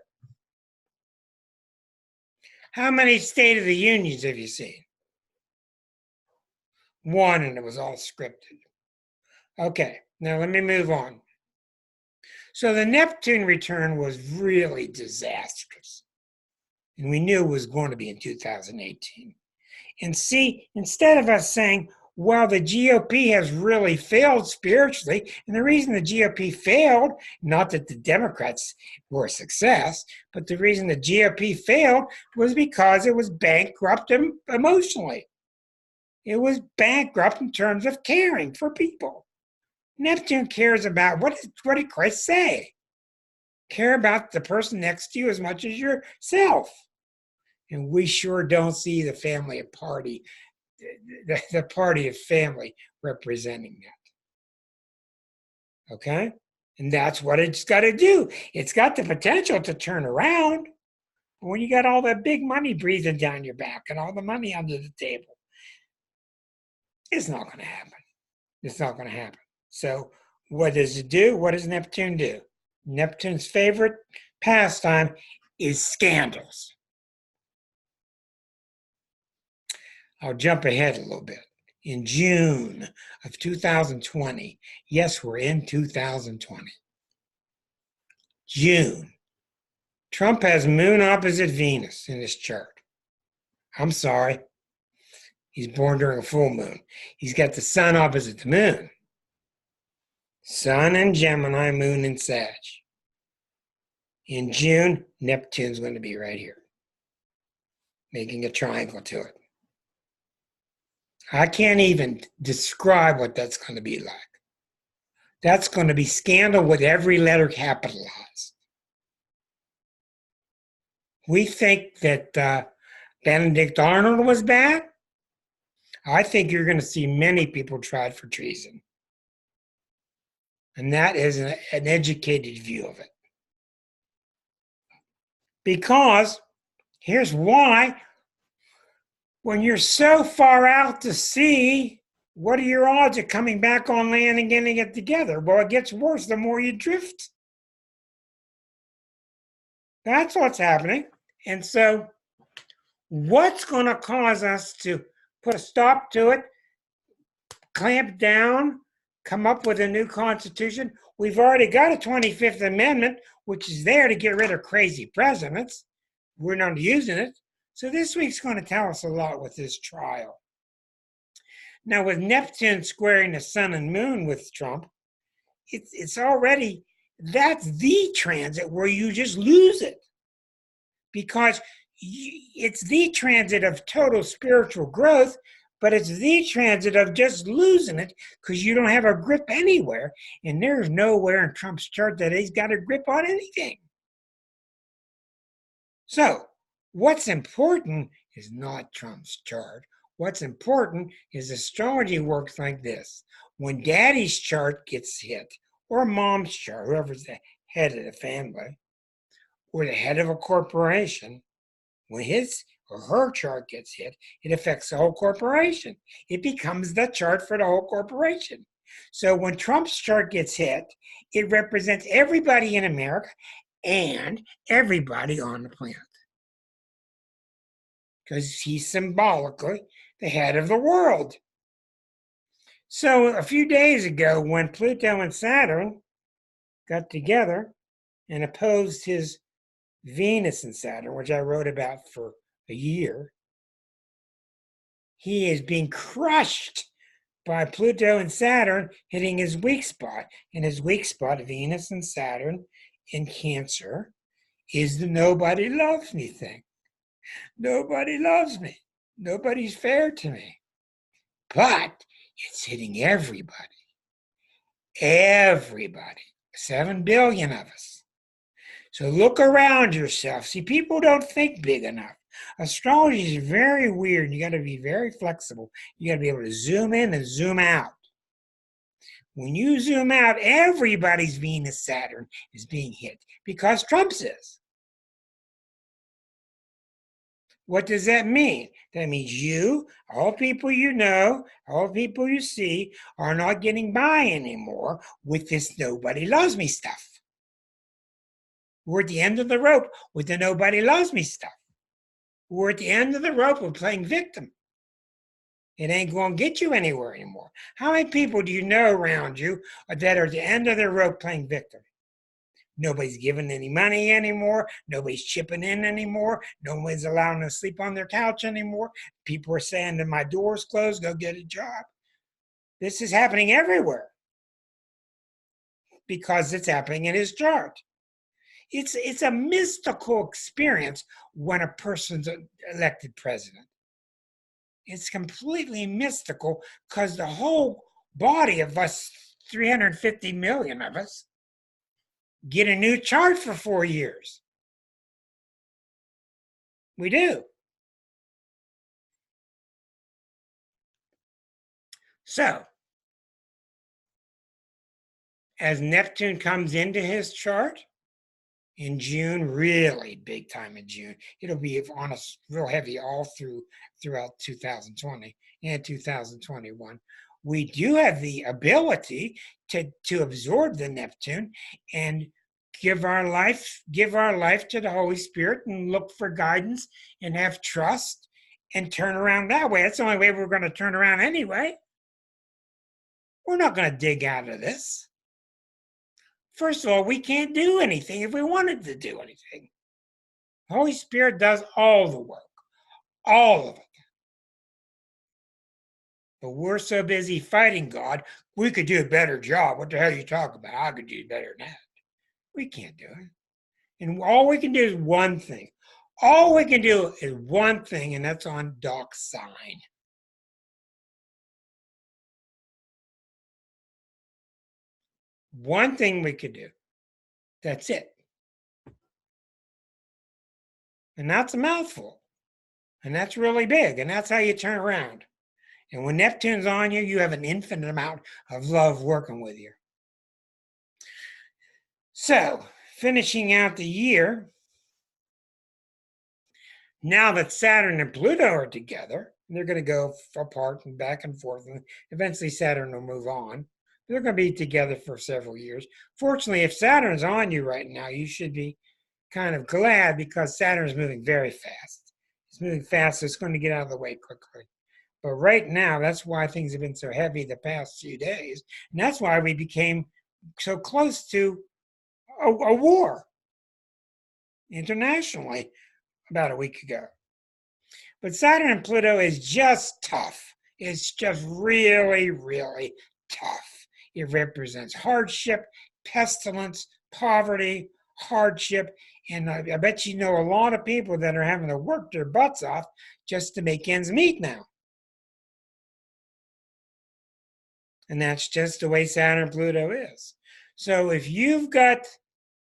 How many State of the Unions have you seen? 1, and it was all scripted. Okay, now let me move on. So the Neptune return was really disastrous. And we knew it was going to be in 2018. And see, instead of us saying, well, the GOP has really failed spiritually, and the reason the GOP failed, not that the Democrats were a success, but the reason the GOP failed was because it was bankrupt emotionally. It was bankrupt in terms of caring for people. Neptune cares about, what did Christ say? Care about the person next to you as much as yourself. And we sure don't see the family of party, the party of family representing that. Okay? And that's what it's got to do. It's got the potential to turn around. When you got all that big money breathing down your back and all the money under the table, It's not going to happen. It's not going to happen. So what does it do? What does Neptune do? Neptune's favorite pastime is scandals. I'll jump ahead a little bit. In June of 2020, yes, we're in 2020. June, Trump has Moon opposite Venus in his chart. I'm sorry. He's born during a full moon. He's got the Sun opposite the Moon. Sun in Gemini, Moon in Sag. In June, Neptune's going to be right here, making a triangle to it. I can't even describe what that's going to be like. That's going to be scandal with every letter capitalized. We think that Benedict Arnold was bad. I think you're going to see many people tried for treason. And that is an educated view of it. Because here's why. When you're so far out to sea, what are your odds of coming back on land and getting it together? Well, it gets worse the more you drift. That's what's happening. And so what's going to cause us to put a stop to it, clamp down, come up with a new constitution? We've already got a 25th Amendment, which is there to get rid of crazy presidents. We're not using it. So this week's going to tell us a lot with this trial. Now, with Neptune squaring the Sun and Moon with Trump, it's already, that's the transit where you just lose it. Because it's the transit of total spiritual growth, but it's the transit of just losing it because you don't have a grip anywhere. And there's nowhere in Trump's chart that he's got a grip on anything. So, what's important is not Trump's chart. What's important is astrology works like this. When daddy's chart gets hit, or mom's chart, whoever's the head of the family, or the head of a corporation, when his or her chart gets hit, it affects the whole corporation. It becomes the chart for the whole corporation. So when Trump's chart gets hit, it represents everybody in America and everybody on the planet. Because he's symbolically the head of the world. So a few days ago, when Pluto and Saturn got together and opposed his Venus and Saturn, which I wrote about for a year, he is being crushed by Pluto and Saturn hitting his weak spot. And his weak spot, Venus and Saturn in Cancer, is the nobody loves me thing. Nobody loves me. Nobody's fair to me. But it's hitting everybody. Everybody. 7 billion of us. So look around yourself. See, people don't think big enough. Astrology is very weird. You got to be very flexible. You got to be able to zoom in and zoom out. When you zoom out, everybody's Venus Saturn is being hit because Trump's is. What does that mean? That means you, all people you know, all people you see, are not getting by anymore with this nobody loves me stuff. We're at the end of the rope with the nobody loves me stuff. We're at the end of the rope of playing victim. It ain't going to get you anywhere anymore. How many people do you know around you that are at the end of their rope playing victim? Nobody's giving any money anymore. Nobody's chipping in anymore. Nobody's allowing them to sleep on their couch anymore. People are saying that my door's closed, go get a job. This is happening everywhere because it's happening in his chart. It's a mystical experience when a person's elected president. It's completely mystical because the whole body of us, 350 million of us, get a new chart for 4 years. We do. So, as Neptune comes into his chart in June, really big time in June, it'll be on us real heavy all throughout 2020. in 2021. We do have the ability to absorb the Neptune and give our life to the Holy Spirit and look for guidance and have trust and turn around that way. That's the only way we're going to turn around anyway. We're not going to dig out of this. First of all, we can't do anything if we wanted to do anything. The Holy Spirit does all the work, all of it. But we're so busy fighting God, we could do a better job. What the hell are you talking about? I could do better than that. We can't do it. And all we can do is one thing. All we can do is one thing, and that's on Doc's sign. One thing we could do. That's it. And that's a mouthful. And that's really big. And that's how you turn around. And when Neptune's on you, you have an infinite amount of love working with you. So, finishing out the year, now that Saturn and Pluto are together, they're going to go apart and back and forth, and eventually Saturn will move on. They're going to be together for several years. Fortunately, if Saturn's on you right now, you should be kind of glad because Saturn's moving very fast. It's moving fast, so it's going to get out of the way quickly. But right now, that's why things have been so heavy the past few days. And that's why we became so close to a war internationally about a week ago. But Saturn and Pluto is just tough. It's just really, really tough. It represents hardship, pestilence, poverty, hardship. And I bet you know a lot of people that are having to work their butts off just to make ends meet now. And that's just the way Saturn and Pluto is. So if you've got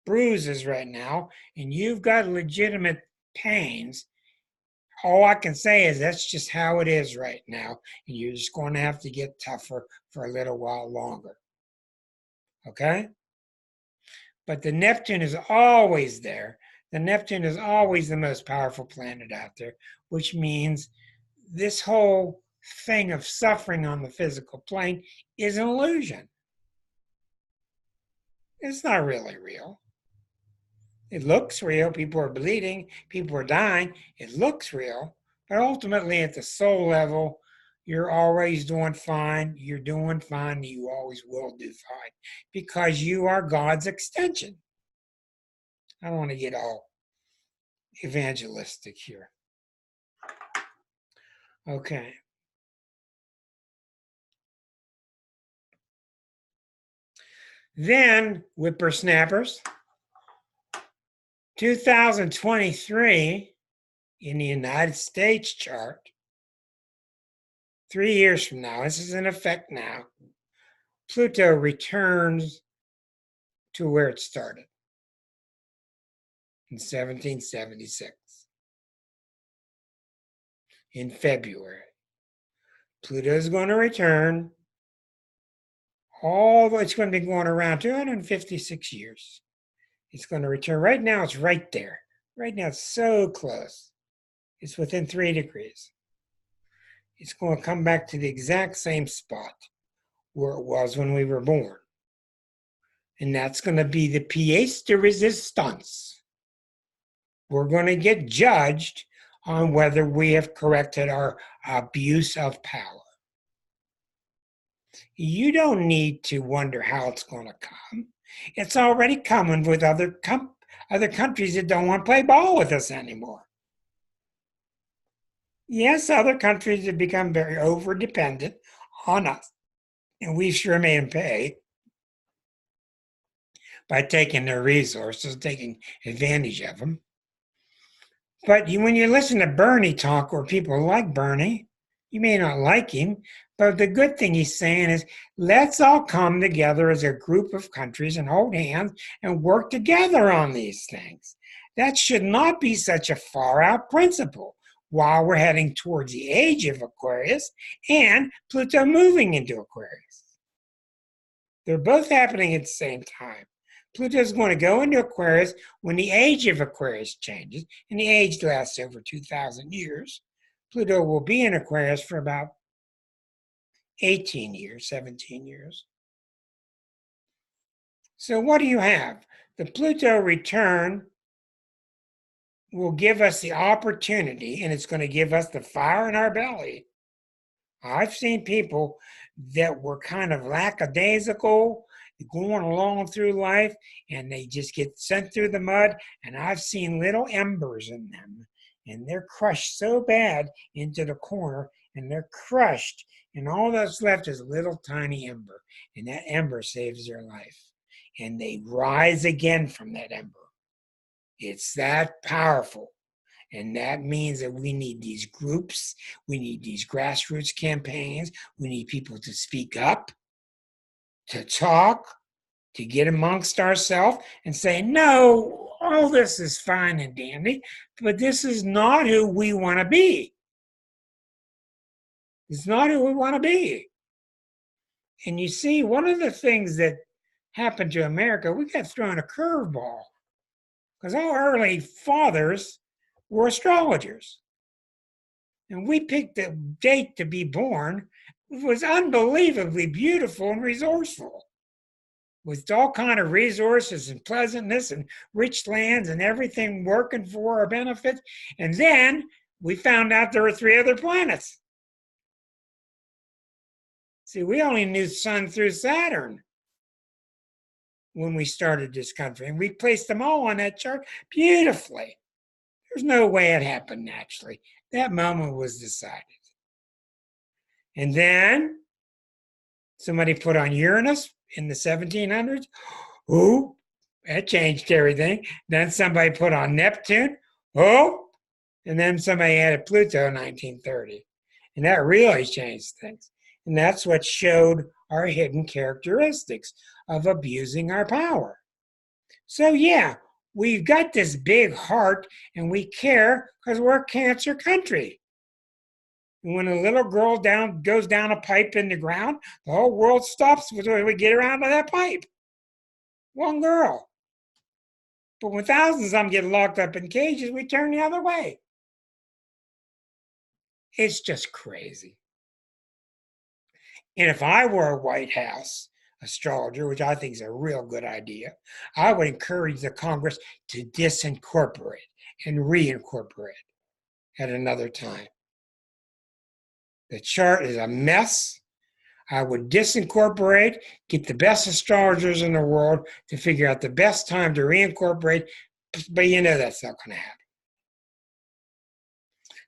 bruises right now and you've got legitimate pains, all I can say is that's just how it is right now. And you're just going to have to get tougher for a little while longer. Okay? But the Neptune is always there. The Neptune is always the most powerful planet out there, which means this whole thing of suffering on the physical plane is an illusion. It's not really real. It looks real. People are bleeding. People are dying. It looks real. But ultimately, at the soul level, you're always doing fine. You're doing fine. You always will do fine because you are God's extension. I don't want to get all evangelistic here. Okay. Then, whippersnappers, 2023 in the United States chart, 3 years from now, this is in effect now, Pluto returns to where it started in 1776 in February. Pluto is going to return. Although it's going to be going around 256 years. It's going to return. Right now, it's right there. Right now, it's so close. It's within 3 degrees. It's going to come back to the exact same spot where it was when we were born. And that's going to be the pièce de résistance. We're going to get judged on whether we have corrected our abuse of power. You don't need to wonder how it's going to come. It's already coming with other countries that don't want to play ball with us anymore. Yes, other countries have become very over-dependent on us, and we sure made them pay by taking their resources, taking advantage of them. But when you listen to Bernie talk, or people like Bernie, you may not like him, but the good thing he's saying is, let's all come together as a group of countries and hold hands and work together on these things. That should not be such a far-out principle while we're heading towards the age of Aquarius and Pluto moving into Aquarius. They're both happening at the same time. Pluto is going to go into Aquarius when the age of Aquarius changes, and the age lasts over 2,000 years. Pluto will be in Aquarius for about 18 years, 17 years. So what do you have? The Pluto return will give us the opportunity, and it's going to give us the fire in our belly. I've seen people that were kind of lackadaisical, going along through life, and they just get sent through the mud, and I've seen little embers in them, and they're crushed so bad into the corner, and they're crushed, and all that's left is a little tiny ember, and that ember saves their life, and they rise again from that ember. It's that powerful. And that means that we need these groups, we need these grassroots campaigns, we need people to speak up, to talk, to get amongst ourselves and say, no, all this is fine and dandy, but this is not who we want to be. It's not who we want to be. And you see, one of the things that happened to America, we got thrown a curveball because our early fathers were astrologers. And we picked a date to be born. It was unbelievably beautiful and resourceful, with all kind of resources and pleasantness and rich lands and everything working for our benefit. And then we found out there were 3 other planets. See, we only knew Sun through Saturn when we started this country, and we placed them all on that chart beautifully. There's no way it happened naturally. That moment was decided. And then somebody put on Uranus in the 1700s. Ooh, that changed everything. Then somebody put on Neptune. Oh, and then somebody added Pluto in 1930. And that really changed things. And that's what showed our hidden characteristics of abusing our power. So yeah, we've got this big heart and we care because we're a cancer country. And when a little girl goes down a pipe in the ground, the whole world stops when we get around to that pipe. One girl. But when thousands of them get locked up in cages, we turn the other way. It's just crazy. And if I were a White House astrologer, which I think is a real good idea, I would encourage the Congress to disincorporate and reincorporate at another time. The chart is a mess. I would disincorporate, get the best astrologers in the world to figure out the best time to reincorporate, but you know that's not going to happen.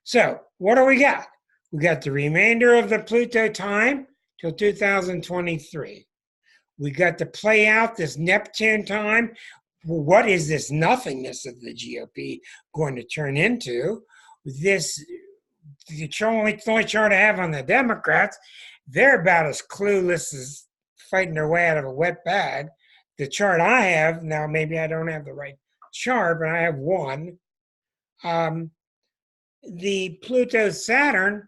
So what do we got? We got the remainder of the Pluto time till 2023. We got to play out this Neptune time. What is this nothingness of the GOP going to turn into? This, the only chart I have on the Democrats, they're about as clueless as fighting their way out of a wet bag. The chart I have, now maybe I don't have the right chart, but I have one. The Pluto-Saturn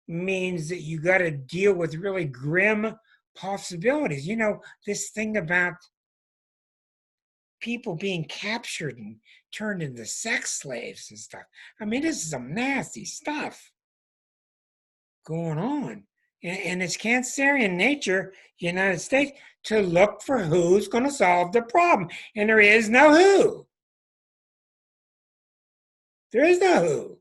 means that you got to deal with really grim possibilities. You know, this thing about people being captured and turned into sex slaves and stuff. I mean, this is some nasty stuff going on. And it's Cancerian nature, United States, to look for who's going to solve the problem. And there is no who. There is no who.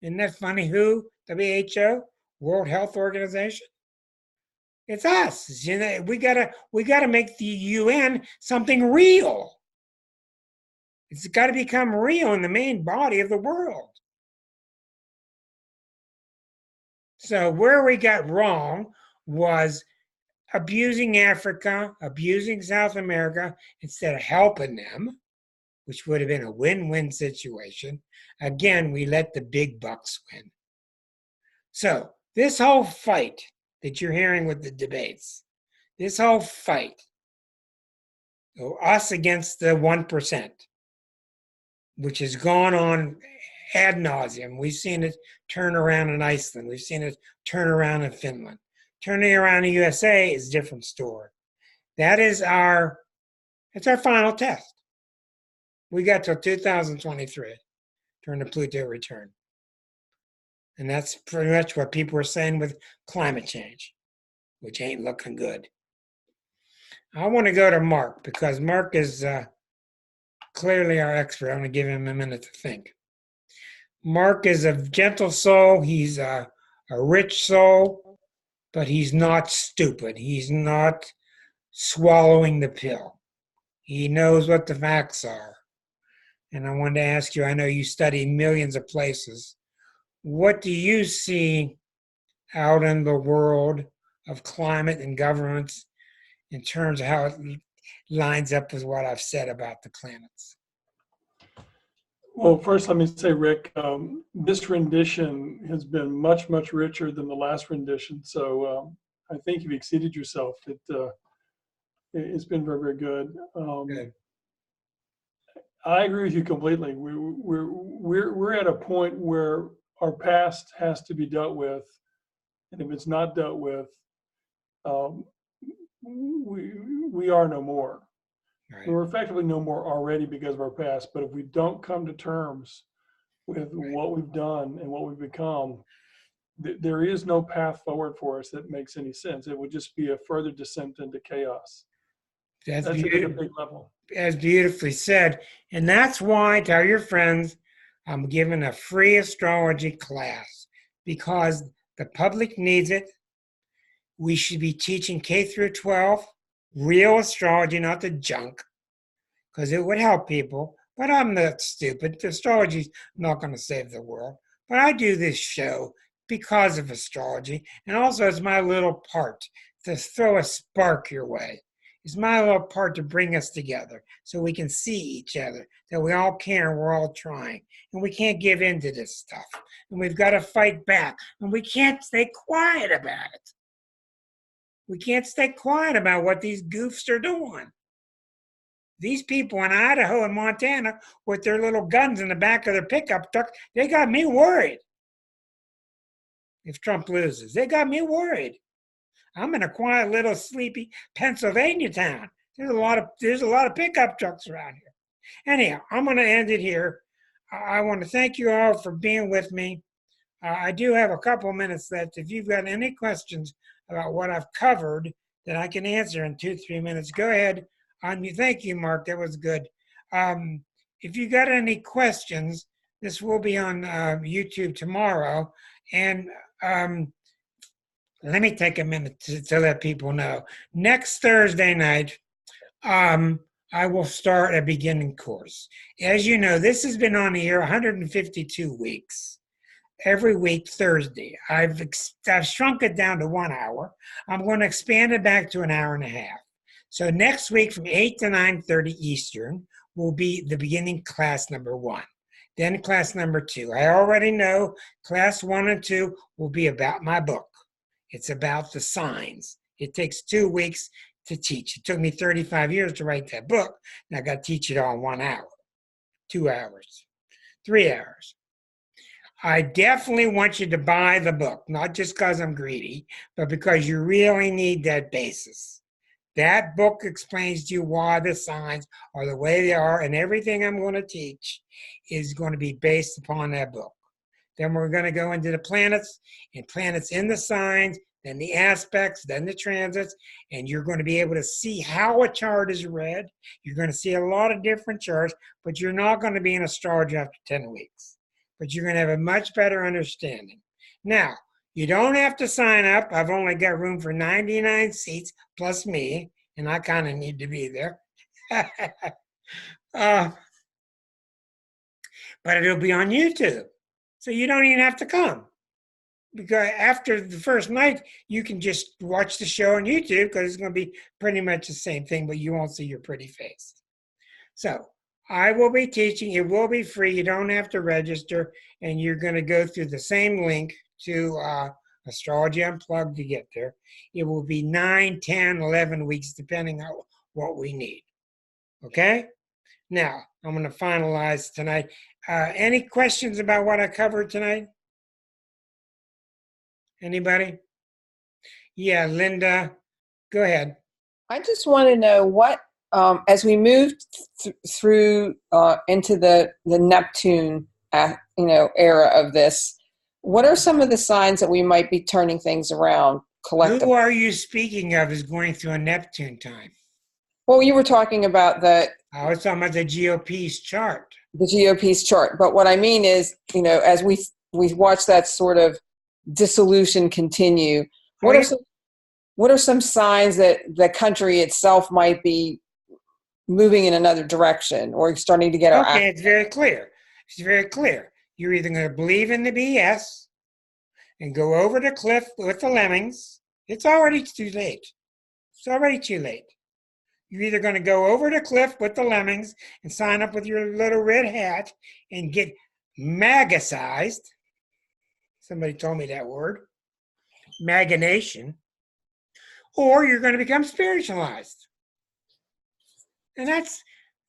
Isn't that funny? Who? WHO? World Health Organization? It's us. You know, we gotta make the UN something real. It's got to become real in the main body of the world. So where we got wrong was abusing Africa, abusing South America instead of helping them, which would have been a win-win situation. Again, we let the big bucks win. So this whole fight that you're hearing with the debates, this whole fight, us against the 1%, which has gone on ad nauseum. We've seen it turn around in Iceland. We've seen it turn around in Finland. Turning around in the USA is a different story. That's our final test. We got till 2023 during the Pluto return. And that's pretty much what people are saying with climate change, which ain't looking good. I want to go to Mark because Mark is clearly our expert. I'm going to give him a minute to think. Mark is a gentle soul. He's a rich soul, but he's not stupid. He's not swallowing the pill. He knows what the facts are. And I wanted to ask you, I know you study millions of places. What do you see out in the world of climate and governments in terms of how it lines up with what I've said about the planets? Well, first, let me say, Rick, this rendition has been much, much richer than the last rendition. So I think you've exceeded yourself. It's been very, very good. Good. I agree with you completely. We're at a point where our past has to be dealt with, and if it's not dealt with, we are no more. Right. We're effectively no more already because of our past. But if we don't come to terms with what we've done and what we've become, there is no path forward for us that makes any sense. It would just be a further descent into chaos. That's a big level. As beautifully said. And that's why, tell your friends, I'm giving a free astrology class because the public needs it. We should be teaching K through 12, real astrology, not the junk, because it would help people. But I'm not stupid. Astrology's not going to save the world. But I do this show because of astrology, and also it's my little part to throw a spark your way. It's my little part to bring us together so we can see each other, that we all care and we're all trying. And we can't give in to this stuff. And we've got to fight back. And we can't stay quiet about it. We can't stay quiet about what these goofs are doing. These people in Idaho and Montana with their little guns in the back of their pickup truck, they got me worried. If Trump loses, they got me worried. I'm in a quiet little sleepy Pennsylvania town. There's a lot of pickup trucks around here. Anyhow, I'm going to end it here. I want to thank you all for being with me. I do have a couple minutes left. If you've got any questions about what I've covered that I can answer in 2-3 minutes, go ahead. Thank you, Mark. That was good. If you got any questions, this will be on YouTube tomorrow. And let me take a minute to let people know. Next Thursday night, I will start a beginning course. As you know, this has been on the air 152 weeks. Every week, Thursday. I've shrunk it down to 1 hour. I'm going to expand it back to an hour and a half. So next week from 8 to 9:30 Eastern will be the beginning class number 1. Then class number 2. I already know class 1 and 2 will be about my book. It's about the signs. It takes 2 weeks to teach. It took me 35 years to write that book. And I got to teach it all in 1 hour, 2 hours, 3 hours. I definitely want you to buy the book, not just because I'm greedy, but because you really need that basis. That book explains to you why the signs are the way they are, and everything I'm going to teach is going to be based upon that book. Then we're going to go into the planets, and planets in the signs, then the aspects, then the transits, and you're going to be able to see how a chart is read. You're going to see a lot of different charts, but you're not going to be an astrologer after 10 weeks. But you're going to have a much better understanding. Now, you don't have to sign up. I've only got room for 99 seats plus me, and I kind of need to be there. But it'll be on YouTube, so you don't even have to come. Because after the first night, you can just watch the show on YouTube because it's going to be pretty much the same thing, but you won't see your pretty face. So I will be teaching. It will be free. You don't have to register, and you're going to go through the same link to Astrology Unplugged to get there. It will be 9, 10, 11 weeks, depending on what we need. Okay? Now, I'm going to finalize tonight. Any questions about what I covered tonight? Anybody? Yeah, Linda, go ahead. I just want to know what, as we move through into the Neptune, era of this, what are some of the signs that we might be turning things around collectively? Who are you speaking of is going through a Neptune time? Well, you were talking about I was talking about the GOP's chart. the GOP's chart, but what I mean is, as we watch that sort of dissolution continue, what are some signs that the country itself might be moving in another direction or starting to get our Okay, it's very clear. It's very clear. You're either going to believe in the BS and go over the cliff with the lemmings. It's already too late. It's already too late. You're either going to go over the cliff with the lemmings and sign up with your little red hat and get magicized. Somebody told me that word. Magination. Or you're going to become spiritualized. And that's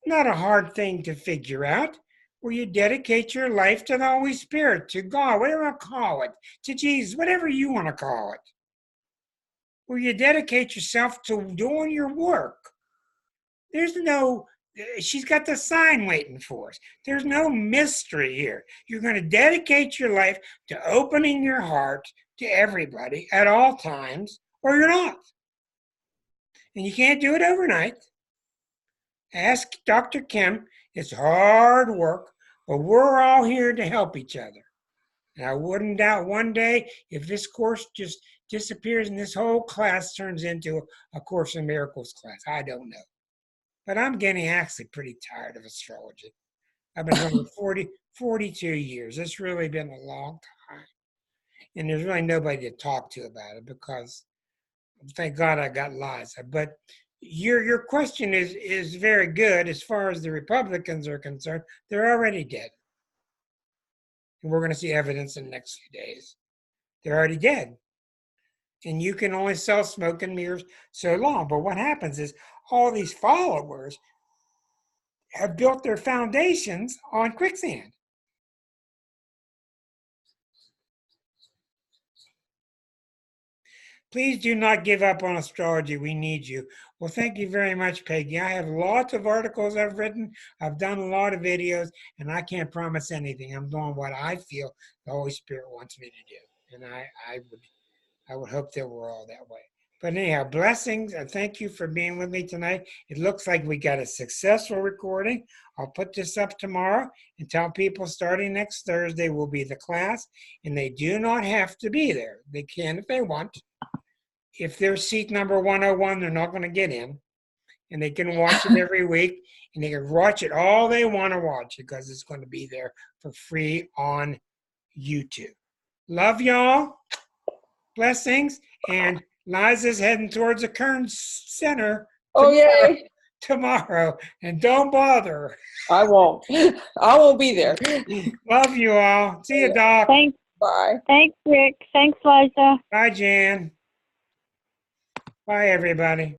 not a hard thing to figure out, where you dedicate your life to the Holy Spirit, to God, whatever you call it, to Jesus, whatever you want to call it. Where you dedicate yourself to doing your work. She's got the sign waiting for us. There's no mystery here. You're going to dedicate your life to opening your heart to everybody at all times, or you're not. And you can't do it overnight. Ask Dr. Kim. It's hard work, but we're all here to help each other. And I wouldn't doubt one day if this course just disappears and this whole class turns into a Course in Miracles class. I don't know. But I'm getting actually pretty tired of astrology. I've been doing it 42 years. It's really been a long time. And there's really nobody to talk to about it because thank God I got Liza. But your question is very good as far as the Republicans are concerned. They're already dead. And we're going to see evidence in the next few days. They're already dead. And you can only sell smoke and mirrors so long. But what happens is all these followers have built their foundations on quicksand. Please do not give up on astrology. We need you. Well, thank you very much, Peggy. I have lots of articles I've written. I've done a lot of videos, and I can't promise anything. I'm doing what I feel the Holy Spirit wants me to do. And I would hope that we're all that way. But anyhow, blessings, and thank you for being with me tonight. It looks like we got a successful recording. I'll put this up tomorrow and tell people starting next Thursday will be the class, and they do not have to be there. They can if they want. If they're seat number 101, they're not going to get in. And they can watch it every week, and they can watch it all they want to watch because it's going to be there for free on YouTube. Love y'all. Blessings. And Liza's heading towards the Kern Center tomorrow. And don't bother. I won't. I won't be there. Love you all. See you, Doc. Thanks. Bye. Thanks, Rick. Thanks, Liza. Bye, Jan. Bye, everybody.